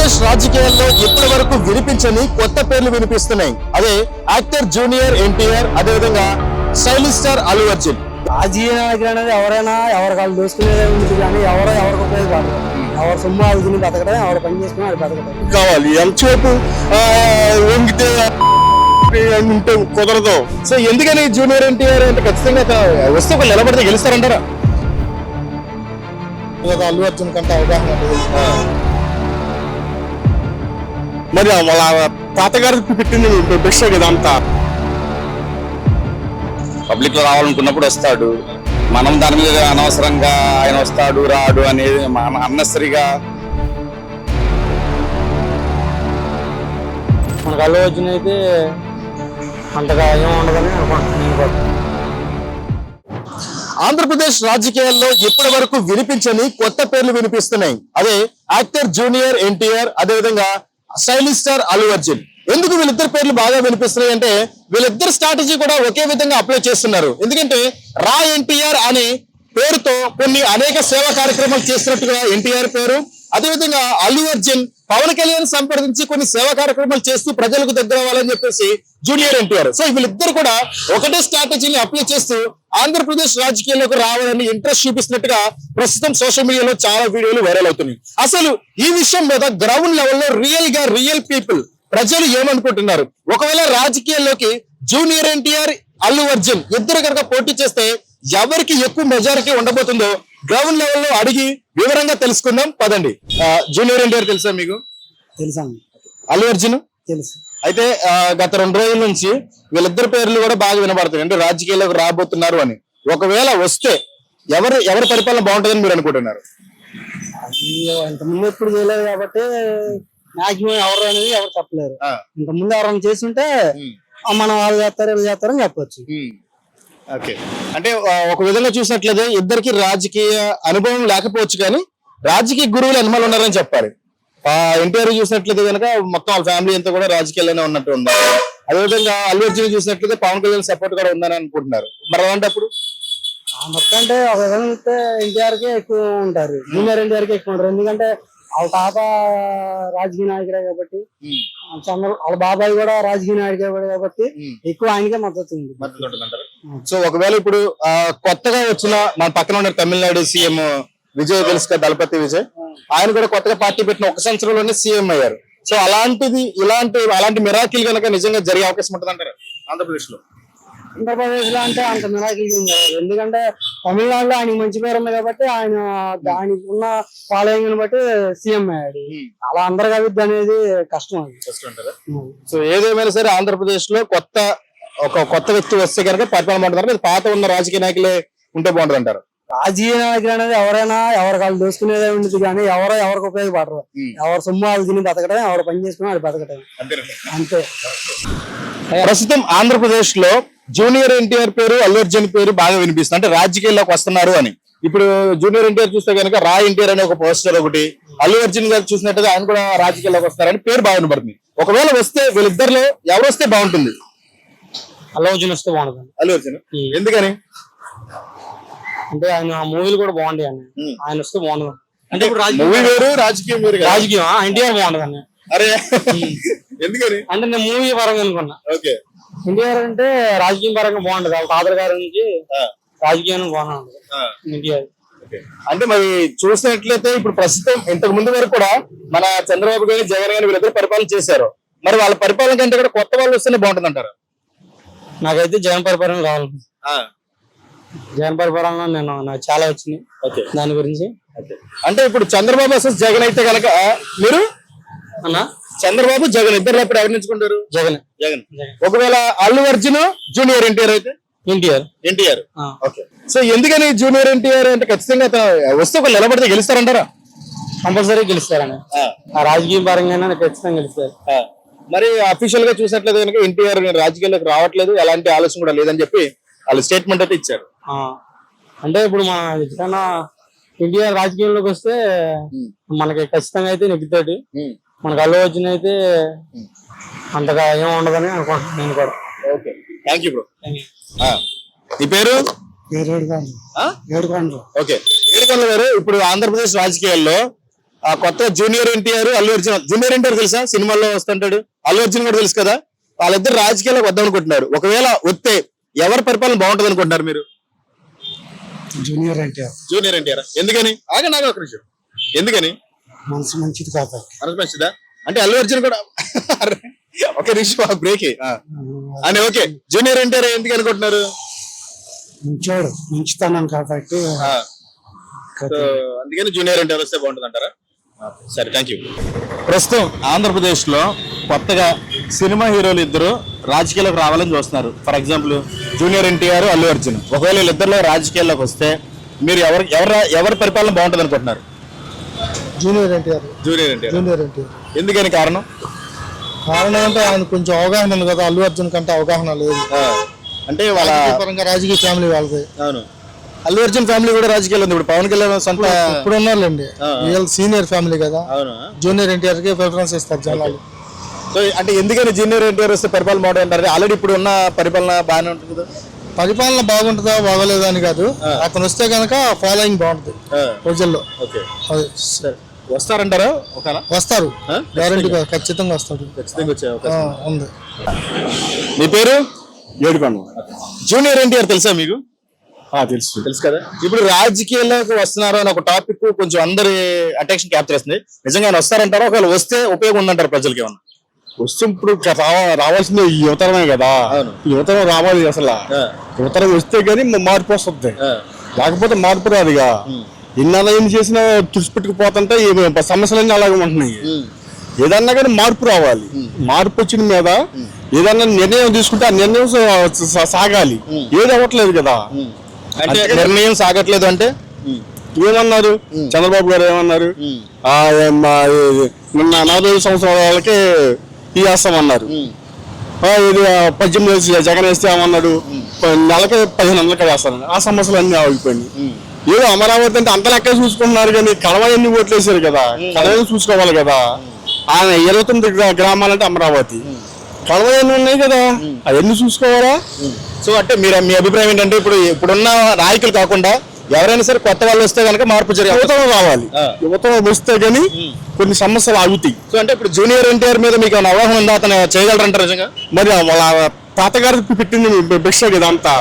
ఆంధ్రప్రదేశ్ రాజకీయాల్లో ఇప్పటి వరకు వినిపించని కొత్త పేర్లు వినిపిస్తున్నాయి. అదే యాక్టర్ జూనియర్ ఎన్టీఆర్, అదేవిధంగా స్టైలిష్ స్టార్ అల్లు అర్జున్. రాజకీయ నాయకులు అనేది ఎవరైనా ఎవరి వాళ్ళు దోసుకునేదే ఉంటుంది కానీ ఎవరికి ఉపయోగపడరు. ఎవరు సొమ్ము ఆదుకుని బతకడం, ఎవరు పని చేసుకుని అది బతకడం కావాలి. ఎంతసేపు వంగితే ఉంటే కుదరదు. సో ఎందుకని జూనియర్ ఎన్టీఆర్ అంటే ఖచ్చితంగా వస్తే ఒక నిలబడితే గెలుస్తారంటారా? అల్లు అర్జున్ కంటే అవగాహన మరి వాళ్ళ తాతగారికి పెట్టింది బెస్ట్ కదా. అంతా పబ్లిక్ లో రావాలనుకున్నప్పుడు వస్తాడు. మనం దాని మీద అనవసరంగా ఆయన వస్తాడు రాడు అనేది అన్నెసరిగా మనకు అల్లు అర్జున్ అయితే అంతగా ఏం ఉండదని అనుకుంటున్నాను. ఆంధ్రప్రదేశ్ రాజకీయాల్లో ఇప్పటి వరకు వినిపించని కొత్త పేర్లు వినిపిస్తున్నాయి. అదే యాక్టర్ జూనియర్ ఎన్టీఆర్, అదేవిధంగా స్టైలిష్ స్టార్ అల్లు అర్జున్. ఎందుకు వీళ్ళిద్దరు పేర్లు బాగా వినిపిస్తున్నాయి అంటే వీళ్ళిద్దరు స్ట్రాటజీ కూడా ఒకే విధంగా అప్లై చేస్తున్నారు. ఎందుకంటే రా ఎన్టీఆర్ అనే పేరుతో కొన్ని అనేక సేవా కార్యక్రమాలు చేస్తున్నట్టుగా ఎన్టీఆర్ పేరు, అదేవిధంగా అల్లు అర్జున్ పవన్ కళ్యాణ్ సంప్రదించి కొన్ని సేవా కార్యక్రమాలు చేస్తూ ప్రజలకు దగ్గర అవ్వాలని చెప్పేసి జూనియర్ ఎన్టీఆర్. సో వీళ్ళిద్దరు కూడా ఒకటే స్ట్రాటజీని అప్లై చేస్తూ ఆంధ్రప్రదేశ్ రాజకీయాల్లోకి రావాలని ఇంట్రెస్ట్ చూపిస్తున్నట్టుగా ప్రస్తుతం సోషల్ మీడియాలో చాలా వీడియోలు వైరల్ అవుతున్నాయి. అసలు ఈ విషయం మీద గ్రౌండ్ లెవెల్లో రియల్ పీపుల్ ప్రజలు ఏమనుకుంటున్నారు? ఒకవేళ రాజకీయాల్లోకి జూనియర్ ఎన్టీఆర్, అల్లు అర్జున్ ఇద్దరు కనుక పోటీ చేస్తే ఎవరికి ఎక్కువ మెజారిటీ ఉండబోతుందో గ్రౌండ్ లెవెల్లో అడిగి వివరంగా తెలుసుకుందాం పదండి. జూనియర్ ఎన్టీఆర్ తెలుసా మీకు? తెలుసా? అల్లు అర్జున్ తెలుసు. అయితే గత 2 రోజుల నుంచి వీళ్ళిద్దరు పేర్లు కూడా బాగా వినబడుతున్నాయి, అంటే రాజకీయాల్లోకి రాబోతున్నారు అని. ఒకవేళ వస్తే ఎవరి పరిపాలన బాగుంటుందని మీరు అనుకుంటున్నారు? ఇంతకుముందు ఎప్పుడు చేయలేదు కాబట్టి మాక్సిమం ఎవరు అనేది ఎవరు చెప్పలేరు. ఇంతకుముందు ఎవరైనా చేస్తుంటే మనం వాళ్ళు చేస్తారు వీళ్ళు చేస్తారని చెప్పొచ్చు. ఓకే, అంటే ఒక విధంగా చూసినట్లయితే ఇద్దరికి రాజకీయ అనుభవం లేకపోవచ్చు కానీ రాజకీయ గురువులు ఎన్నమాలు ఉన్నారని చెప్పాలి. ఎన్టీఆర్ చూసినట్లయితే కనుక మొత్తం వాళ్ళ ఫ్యామిలీ అంతా కూడా రాజకీయాల్లోనే ఉన్నట్టు ఉంది. అదేవిధంగా అల్లు అర్జున్ చూసినట్లయితే పవన్ కళ్యాణ్ సపోర్ట్ కూడా ఉందని అనుకుంటున్నారు. మరి అలాంటప్పుడు మొత్తం అంటే ఒక విధంగా చూస్తే ఎన్టీఆర్ కే ఎక్కువ ఉంటారు, జూనియర్ ఎన్టీఆర్ కే ఎక్కువ ఉంటారు. ఎందుకంటే వాళ్ళ తాత రాజకీయ నాయకుడే కాబట్టి, వాళ్ళ బాబాయ్ కూడా రాజకీయ నాయకుడే కాబట్టి ఎక్కువ ఆయనకే మద్దతు ఉంది. సో ఒకవేళ ఇప్పుడు కొత్తగా వచ్చిన మన పక్కన ఉన్న తమిళనాడు సీఎం విజయ్ తెలుసు కదా, దళపతి విజయ్, ఆయన కూడా కొత్తగా పార్టీ పెట్టిన 1 సంవత్సరంలోనే సీఎం అయ్యారు. సో అలాంటి మిరాకిల్ కనుక నిజంగా జరిగే అవకాశం ఉంటుంది అంటారు ఆంధ్రప్రదేశ్ లో? ఆంధ్రప్రదేశ్ లో అంటే అంత మిరాకిల్ ఎందుకంటే తమిళనాడులో ఆయనకి మంచి పేరు ఉంది కాబట్టి ఆయనకు ఉన్న ఫాలోయింగ్ బట్టి సీఎం అయ్యాడు. అలా అందరు కవిద్ది అనేది కష్టం అంటారా? సో ఏదేమైనా సరే ఆంధ్రప్రదేశ్ లో కొత్త వ్యక్తి వస్తే కనుక పరిపాలన బాగుంటారు, పాత ఉన్న రాజకీయ నాయకులే ఉంటే బాగుంటుంది అంటారు? రాజకీయ నాయకులు అనేది ఎవరైనా ఎవరికి వాళ్ళు దోసుకునేదే ఉంటుంది కానీ ఎవరికి ఉపయోగపడరు. ఎవరు సొమ్ము వాళ్ళు తిని బతకడం, ఎవరు పని చేసుకుని అది బతకడం అంతే. ప్రస్తుతం ఆంధ్రప్రదేశ్ లో జూనియర్ ఎన్టీఆర్ పేరు, అల్లు అర్జున్ పేరు బాగా వినిపిస్తుంది, అంటే రాజకీయాల్లోకి వస్తున్నారు అని. ఇప్పుడు జూనియర్ ఎన్టీఆర్ చూస్తే కనుక రా ఎన్టీఆర్ అనే ఒక పోస్టర్ ఒకటి, అల్లు అర్జున్ గారు చూసినట్టుగా ఆయన కూడా రాజకీయాల్లోకి వస్తారని పేరు బాగా వినపడుతుంది. ఒకవేళ వస్తే వీళ్ళిద్దరిలో ఎవరు వస్తే బాగుంటుంది? అల్లు అర్జున్ వస్తే బాగుంటుంది. అల్లు అర్జున్ ఎందుకని? అంటే ఆయన మూవీలు కూడా బాగుంటాయి అన్న, ఆయన వస్తే బాగుంటుంది. అంటే మూవీ వేరు రాజకీయం వేరు. రాజకీయం ఎన్టీఆర్ బాగుంటుంది అన్న. అరే ఎందుకని అంటే నేను మూవీ పరంగా అనుకున్నా. ఓకే, ఎన్టీఆర్ అంటే రాజకీయం పరంగా బాగుంటది, వాళ్ళ తాతల గారి నుంచి రాజకీయం బాగుంటుంది ఎన్టీఆర్. అంటే మరి చూసినట్లయితే ఇప్పుడు ప్రస్తుతం ఇంతకు ముందు వరకు కూడా మన చంద్రబాబు గారు, జగన్ గారు వీళ్ళిద్దరు పరిపాలన చేశారు. మరి వాళ్ళ పరిపాలన కంటే కూడా కొత్త వాళ్ళు వస్తేనే బాగుంటుంది అంటారు? నాకైతే జగన్ పరిపాలన కావాలి. జగన్ పరిపాలన నాకు చాలా వచ్చింది దాని గురించి. అంటే ఇప్పుడు చంద్రబాబు వర్సెస్ జగన్ అయితే కనుక మీరు చంద్రబాబు జగన్ ఇద్దరు అప్పుడు ఎవరు ఎంచుకుంటారు? జగన్. ఒకవేళ అల్లు అర్జున్ జూనియర్ ఎన్టీఆర్ అయితే ఎన్టీఆర్. ఓకే, సో ఎందుకని జూనియర్ ఎన్టీఆర్ అంటే ఖచ్చితంగా వస్తే ఒక నిలబడితే గెలుస్తారంటారా? కంపల్సరీ గెలుస్తారని రాజకీయ పరంగా ఖచ్చితంగా గెలుస్తారు. మరి అఫీషియల్ గా చూసినట్లయితే కనుక ఎన్టీఆర్ రాజకీయాల్లోకి రావట్లేదు, ఎలాంటి ఆలోచన కూడా లేదని చెప్పి వాళ్ళు స్టేట్మెంట్ అయితే ఇచ్చారు. అంటే ఇప్పుడు మన ఎట్లన్నా ఎన్టీఆర్ రాజకీయంలోకి వస్తే మనకి ఖచ్చితంగా అయితే నెగ్గుతాడు. మనకు అల్లు అర్జున్ అయితే అంతగా ఏం ఉండదని అనుకుంటున్నాను నేను కూడా. Okay, thank you bro. నీ పేరు? ఏడుకొండలు. ఓకే, ఏడుకొండల గారు, ఇప్పుడు ఆంధ్రప్రదేశ్ రాజకీయాల్లో ఆ కొత్త జూనియర్ ఎన్టీఆర్ అల్లు అర్జున్. జూనియర్ ఎన్టీఆర్ తెలుసా, సినిమాల్లో వస్తుంటాడు. అల్లు అర్జున్ కూడా తెలుసు కదా. వాళ్ళిద్దరు రాజకీయాలకు వద్దాం అనుకుంటున్నారు. ఒకవేళ వస్తే ఎవరి పరిపాలన బాగుంటది అనుకుంటున్నారు మీరు? Junior NTR junior NTR. ఎందుకని? ఆగండి ఒక నిమిషం. ఎందుకని? మనసు మంచిది కాదు. మనసు మంచిదా అంటే అల్లు అర్జున్ కూడా ఒక నిమిషం బ్రేక్ అని. ఓకే, జూనియర్ ఎన్టీఆర్ ఎందుకు అనుకుంటున్నారు? మంచోడు, మంచితనం కాబట్టి అందుకని జూనియర్ ఎన్టీఆర్ వస్తే బాగుంటుంది అంటారా? సరే, థ్యాంక్ యూ. ప్రస్తుతం ఆంధ్రప్రదేశ్ లో కొత్తగా సినిమా హీరోలు ఇద్దరు రాజకీయాలకు రావాలని చూస్తున్నారు. For example junior NTR, Allu Arjun. ఒకవేళ వీళ్ళిద్దరిలో రాజకీయాల్లోకి వస్తే మీరు ఎవరి పరిపాలన బాగుంటుంది అనుకుంటున్నారు? Junior NTR. Junior NTR. Junior NTR. ఎందుకని? కారణం అంటే ఆయన కొంచెం అవగాహన ఉంది కదా, అల్లు అర్జున్ కంటే అవగాహన లేదు. అంటే వాళ్ళ పరంగా రాజకీయ ఫ్యామిలీ వాళ్ళది. అవును, అల్లు అర్జున్ ఫ్యామిలీ కూడా రాజకీయాలు ఉంది. ఇప్పుడు పవన్ కళ్యాణ్ సొంత ఇప్పుడు ఉన్నారులేండి, వీళ్ళు సీనియర్ ఫ్యామిలీ కదా. అవును, జూనియర్ ఎన్టీఆర్ కి ప్రిఫరెన్స్ ఇస్తారు జనాలు. సో అంటే ఎందుకని జూనియర్ ఎన్టీఆర్ వస్తే పరిపాలన బాగుంటుంది అంటారు? ఆల్రెడీ ఇప్పుడు ఉన్న పరిపాలన బాగానే ఉంటుంది కదా. పరిపాలన బాగుంటుందా బాగోలేదా అని కాదు, అతను వస్తే కనుక ఫాలోయింగ్ బాగుంటుంది ప్రజల్లో. ఓకే, అది వస్తారంటారా? వస్తారు, గ్యారంటీగా ఖచ్చితంగా వస్తారు. ఖచ్చితంగా వచ్చే అవకాశం ఉంది. మీ పేరు? ఏడుకొండ. జూనియర్ ఎన్టీఆర్ తెలుసా మీకు? తెలుసు కదా. ఇప్పుడు రాజకీయాల్లోకి వస్తున్నారు అని ఒక టాపిక్ కొంచెం అందరి అటెన్షన్ క్యాప్చర్ చేస్తుంది. నిజంగా ఆయన వస్తారంటారా? ఒకవేళ వస్తే ఉపయోగం ఉందంటారు ప్రజలకి ఏమన్నా? వస్తే ఇప్పుడు రావాల్సింది ఈ యువతరమే కదా. యువతరం రావాలి, అసలు యువతరం వస్తే గానీ మార్పు వస్తుంది, లేకపోతే మార్పు రాదుగా. ఇన్నాళ్ళ ఏం చేసినా తుడిచిపెట్టుకుపోతుంటే సమస్యలన్నీ అలాగే ఉంటున్నాయి. ఏదన్నా కానీ మార్పు రావాలి. మార్పు వచ్చిన మీద ఏదన్నా నిర్ణయం తీసుకుంటే ఆ నిర్ణయం సాగాలి. ఏది అవ్వట్లేదు కదా. నిర్ణయం సాగట్లేదు అంటే ఏమన్నారు చంద్రబాబు గారు? ఏమన్నారు? నిన్న 45 సంవత్సరాల వాళ్ళకి ఇస్తామన్నారు. 18 జగన్ వేస్తే ఏమన్నాడు? నెలకి 1500 వేస్తాను. ఆ సమస్యలు అన్ని ఆగిపోయినాయి. ఏదో అమరావతి అంటే అంత లెక్క చూసుకుంటున్నారు కానీ కడవన్నీ ఓట్లు వేసారు కదా, కడవని చూసుకోవాలి కదా. ఆయన 29 గ్రామాలంటే అమరావతి, కడవన్నీ ఉన్నాయి కదా, అవన్నీ చూసుకోవాలా. సో అంటే మీ అభిప్రాయం ఏంటంటే ఇప్పుడున్న నాయకులు కాకుండా ఎవరైనా సరే కొత్త వాళ్ళు వస్తే కనుక మార్పు జరిగే యువతరం రావాలి. యువతరం వస్తే గానీ కొన్ని సమస్యలు ఆగుతాయి. సో అంటే ఇప్పుడు జూనియర్ ఎన్టీఆర్ మీద మీకు అవగాహన ఉందా? అతను చేయగలరంటారు నిజంగా? మరి వాళ్ళ తాతగారు పెట్టింది భిక్ష కదా అంతా.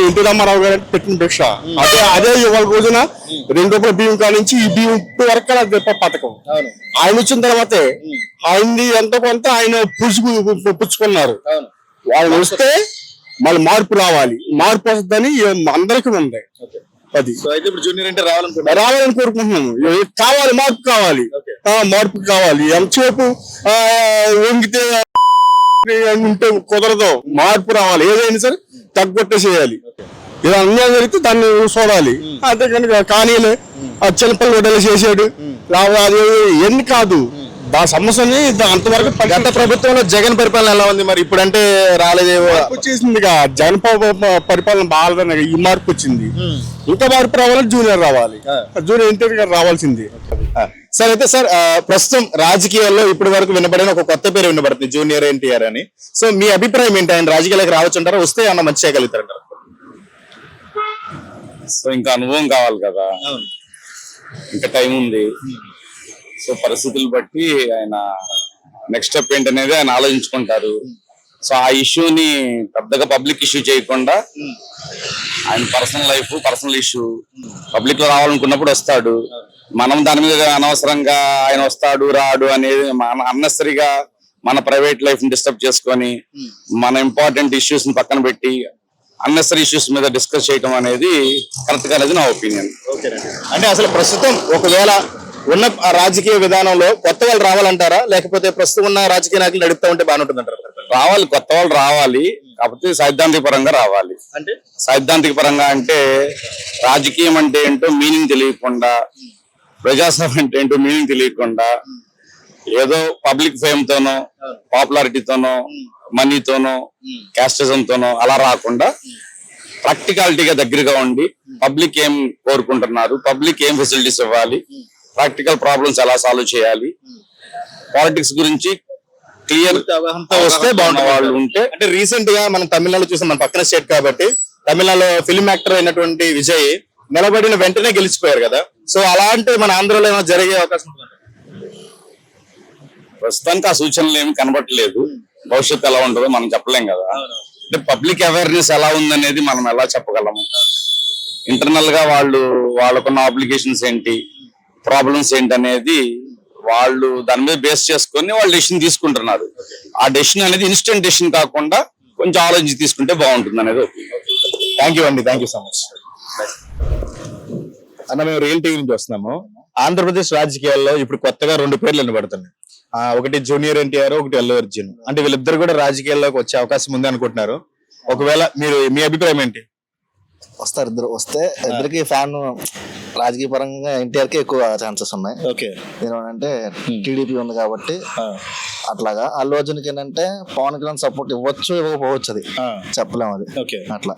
ఎన్టీ రామారావు గారు పెట్టిన భిక్ష అదే ఇవాళ రోజున 2 రూపాయల బియ్యం కానించి ఈ బియ్యం ఇప్పుడు వరకు పథకం ఆయన వచ్చిన తర్వాతే ఆయన్ని ఎంతో కొంత ఆయన పుచ్చుకున్నారు. వాళ్ళు వస్తే మళ్ళీ మార్పు రావాలి. మార్పు వస్తుందని అందరికీ ఉంది. అది ఇప్పుడు జూనియర్ ఎన్టీఆర్ రావాలని కోరుకుంటున్నాము. కావాలి, మార్పు కావాలి, మార్పు కావాలి. ఎంతసేపు వంగితే ఉంటే కుదరదు, మార్పు రావాలి. ఏదైనా సరే తగ్గొట్టేసేయాలి. ఇలా అన్యాయం జరిగితే దాన్ని చూడాలి. అంతే కనుక కానీ చిన్నపల్లి వడ్డలు చేసాడు అది ఎన్ని కాదు. ఆ సమస్యని అంతవరకు గత ప్రభుత్వంలో జగన్ పరిపాలన ఎలా ఉంది? మరి ఇప్పుడంటే రాలేదేమో, వచ్చేసింది. జగన్ పరిపాలన బాగాలేదని ఈ మార్పు వచ్చింది. ఇంకా మార్పు రావాలని జూనియర్ రావాలి. జూనియర్ ఎన్టీఆర్ గారు రావాల్సింది. సార్ అయితే సార్ ప్రస్తుతం రాజకీయాల్లో ఇప్పటి వరకు వినబడిన ఒక కొత్త పేరు వినబడుతుంది, జూనియర్ ఎన్టీఆర్ అని. సో మీ అభిప్రాయం ఏంటి? ఆయన రాజకీయాలకు రావచ్చు అంటారా? వస్తే అన్న మంచి చేయగలుగుతారంటారా? సో ఇంకా అనుభవం కావాలి కదా, ఇంకా టైం ఉంది. సో పరిస్థితులు బట్టి ఆయన నెక్స్ట్ స్టెప్ ఏంటనేది ఆయన ఆలోచించుకుంటారు. సో ఆ ఇష్యూని పెద్దగా పబ్లిక్ ఇష్యూ చేయకుండా ఆయన పర్సనల్ ఇష్యూ పబ్లిక్ లో రావాలనుకున్నప్పుడు వస్తాడు. మనం దాని మీద అనవసరంగా ఆయన వస్తాడు రాడు అనేది అన్నెసరీగా మన ప్రైవేట్ లైఫ్ ని డిస్టర్బ్ చేసుకొని మన ఇంపార్టెంట్ ఇష్యూస్ ని పక్కన పెట్టి అన్నెసరీ ఇష్యూస్ మీద డిస్కస్ చేయడం అనేది కరెక్ట్ గా అనేది నా ఒపీనియన్. అంటే అసలు ప్రస్తుతం ఒకవేళ ఉన్న రాజకీయ విధానంలో కొత్త వాళ్ళు రావాలంటారా, లేకపోతే ప్రస్తుతం ఉన్న రాజకీయ నాయకులు నడుపుతా ఉంటే బాగుంటుంది అంటారా? రావాలి, కొత్త వాళ్ళు రావాలి. కాకపోతే సైద్ధాంతిక పరంగా రావాలి. అంటే సైద్ధాంతిక పరంగా అంటే రాజకీయం అంటే ఏంటో మీనింగ్ తెలియకుండా, ప్రజాస్వామ్యం అంటే ఏంటో మీనింగ్ తెలియకుండా ఏదో పబ్లిక్ ఫేమ్ తోనో పాపులారిటీతోనో మనీతోనో క్యాస్టిజం తోనో అలా రాకుండా ప్రాక్టికాలిటీగా దగ్గరగా ఉండి పబ్లిక్ ఏం కోరుకుంటున్నారు, పబ్లిక్ ఏం ఫెసిలిటీస్ ఇవ్వాలి, ప్రాక్టికల్ ప్రాబ్లమ్స్ ఎలా సాల్వ్ చేయాలి, పాలిటిక్స్ గురించి క్లియర్ అవగాహనతో వస్తే బాగున్న వాళ్ళు ఉంటే. అంటే రీసెంట్ గా మనం తమిళనాడు చూసాం, మన పక్కన స్టేట్ కాబట్టి తమిళనాడులో ఫిల్మ్ యాక్టర్ అయినటువంటి విజయ్ నిలబడిన వెంటనే గెలిచిపోయారు కదా. సో అలాంటి మన ఆంధ్రలో ఏమైనా జరిగే అవకాశం ఉంటుందా? ప్రస్తుతానికి ఆ సూచనలు ఏమి కనబడట్లేదు. భవిష్యత్తు ఎలా ఉంటుందో మనం చెప్పలేం కదా. అంటే పబ్లిక్ అవేర్నెస్ ఎలా ఉందనేది మనం ఎలా చెప్పగలము? ఇంటర్నల్ గా వాళ్ళకున్న అప్లికేషన్స్ ఏంటి, ప్రాబ్లమ్స్ ఏంటి అనేది వాళ్ళు దాని మీద బేస్ చేసుకొని వాళ్ళు డెసిషన్ తీసుకుంటున్నారు. ఆ డెసిషన్ అనేది ఇన్స్టెంట్ డెసిషన్ కాకుండా కొంచెం ఆలోచించి తీసుకుంటే బాగుంటుంది అనేది. థ్యాంక్ యూ అండి, థ్యాంక్ యూ సో మచ్. అన్న, మేము రియల్ టీవీ నుంచి వస్తున్నాము. ఆంధ్రప్రదేశ్ రాజకీయాల్లో ఇప్పుడు కొత్తగా 2 పేర్లు వినబడుతున్నాయి. ఒకటి జూనియర్ ఎన్టీఆర్, ఒకటి అల్లు అర్జున్. అంటే వీళ్ళిద్దరు కూడా రాజకీయాల్లోకి వచ్చే అవకాశం ఉంది అనుకుంటున్నారు. ఒకవేళ మీ అభిప్రాయం ఏంటి? వస్తారు, ఇద్దరు వస్తే ఇద్దరికి ఫ్యాన్ రాజకీయ పరంగా ఎన్టీఆర్ కి ఎక్కువ ఛాన్సెస్ ఉన్నాయి. ఓకే. అంటే టీడీపీ ఉంది కాబట్టి అట్లాగా. అల్లు అర్జున్కి ఏంటంటే పవన్ కళ్యాణ్ సపోర్ట్ ఇవ్వచ్చు, ఇవ్వకపోవచ్చు, అది చెప్పలేము. అది ఓకే, అట్లా.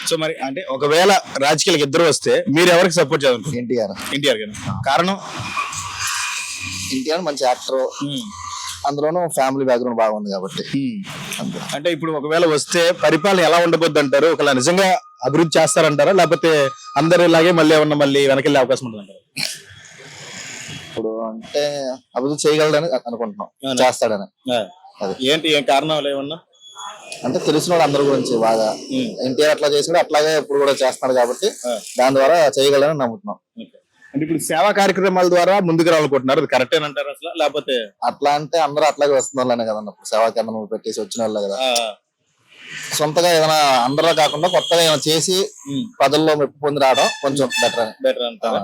సో మరి అంటే ఒకవేళ రాజకీయాలకు ఇద్దరు వస్తే మీరు ఎవరికి సపోర్ట్ చేయాలి? ఎన్టీఆర్ కారణం? ఎన్టీఆర్ మంచి యాక్టర్, అందులోనూ ఫ్యామిలీ బ్యాక్గ్రౌండ్ బాగుంది కాబట్టి. అంతే. అంటే ఇప్పుడు ఒకవేళ వస్తే పరిపాలన ఎలా ఉండబోద్ది అంటారు? ఒకవేళ నిజంగా అభివృద్ధి చేస్తారంటారా, లేకపోతే అందరు ఇలాగే మళ్ళీ వెనకెళ్ళే అవకాశం ఉంటుందంటారు? ఇప్పుడు అంటే అభివృద్ధి చేయగలడని అనుకుంటున్నాం, చేస్తాడని. అది ఏంటి, ఏం కారణాలు ఏమన్నా? అంటే తెలిసిన వాళ్ళు అందరి గురించి బాగా ఎన్టీఆర్ అట్లా చేసాడు, అట్లాగే ఇప్పుడు కూడా చేస్తున్నాడు కాబట్టి దాని ద్వారా చేయగలడని నమ్ముతున్నాం. అంటే ఇప్పుడు సేవా కార్యక్రమాల ద్వారా ముందుకు రావాలనుకుంటున్నారు, అది కరెక్ట్ అంటారు అసలు, లేకపోతే? అట్లా అంటే అందరూ అట్లాగే వస్తున్న వాళ్ళనే కదన్న, ఇప్పుడు సేవా కేంద్రం పెట్టేసి వచ్చిన వాళ్ళే కదా. సొంతగా ఏదైనా అందరూ కాకుండా కొత్తగా ఏమైనా చేసి ప్రజల్లో మెప్పు పొంది రావడం కొంచెం బెటర్ అంటారా?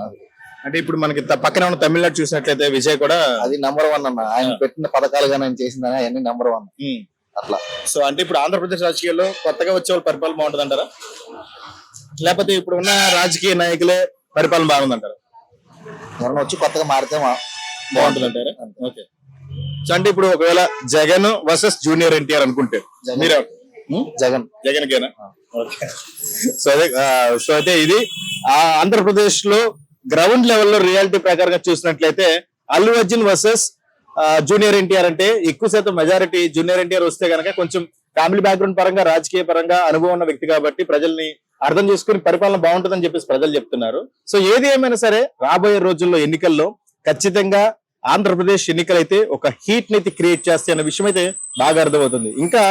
అంటే ఇప్పుడు మనకి పక్కన ఉన్న తమిళనాడు చూసినట్లయితే విజయ్ కూడా అది నెంబర్ 1 అన్న. ఆయన పెట్టిన పథకాలు కానీ ఆయన చేసిందని అవన్నీ నెంబర్ 1 అట్లా. సో అంటే ఇప్పుడు ఆంధ్రప్రదేశ్ రాజకీయాల్లో కొత్తగా వచ్చే వాళ్ళు పరిపాలన బాగుంటుంది అంటారా, లేకపోతే ఇప్పుడు ఉన్న రాజకీయ నాయకులే పరిపాలన బాగుందంటారా? ఎవరైనా వచ్చి కొత్తగా మారితే బాగుంటుంది అంటారా? ఓకే. సో అంటే ఇప్పుడు ఒకవేళ జగన్ వర్సెస్ జూనియర్ ఎన్టీఆర్ అనుకుంటే మీరు జగన్ కేనా? ఓకే. సో అయితే ఇది ఆంధ్రప్రదేశ్ లో గ్రౌండ్ లెవెల్లో రియాలిటీ ప్రకారంగా చూసినట్లయితే అల్లు అర్జున్ వర్సెస్ జూనియర్ ఎన్టీఆర్ అంటే ఎక్కువ శాతం మెజారిటీ జూనియర్ ఎన్టీఆర్ వస్తే కనుక కొంచెం ఫ్యామిలీ బ్యాక్గ్రౌండ్ పరంగా రాజకీయ పరంగా అనుభవం ఉన్న వ్యక్తి కాబట్టి ప్రజల్ని అర్థం చేసుకుని పరిపాలన బాగుంటుందని చెప్పేసి ప్రజలు చెప్తున్నారు. సో ఏది ఏమైనా సరే రాబోయే రోజుల్లో ఎన్నికల్లో ఖచ్చితంగా ఆంధ్రప్రదేశ్ ఎన్నికలైతే ఒక హీట్ ని క్రియేట్ చేస్తాయి అన్న విషయం అయితే బాగా అర్థమవుతుంది. ఇంకా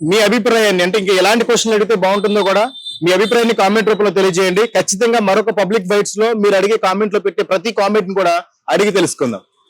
మీ అభిప్రాయాన్ని, అంటే ఇంకా ఎలాంటి క్వశ్చన్లు అడిగితే బాగుంటుందో కూడా మీ అభిప్రాయాన్ని కామెంట్ రూపంలో తెలియజేయండి. ఖచ్చితంగా మరొక పబ్లిక్ బైట్స్ లో మీరు అడిగే కామెంట్ లో పెట్టే ప్రతి కామెంట్ ని కూడా అడిగి తెలుసుకుందాం.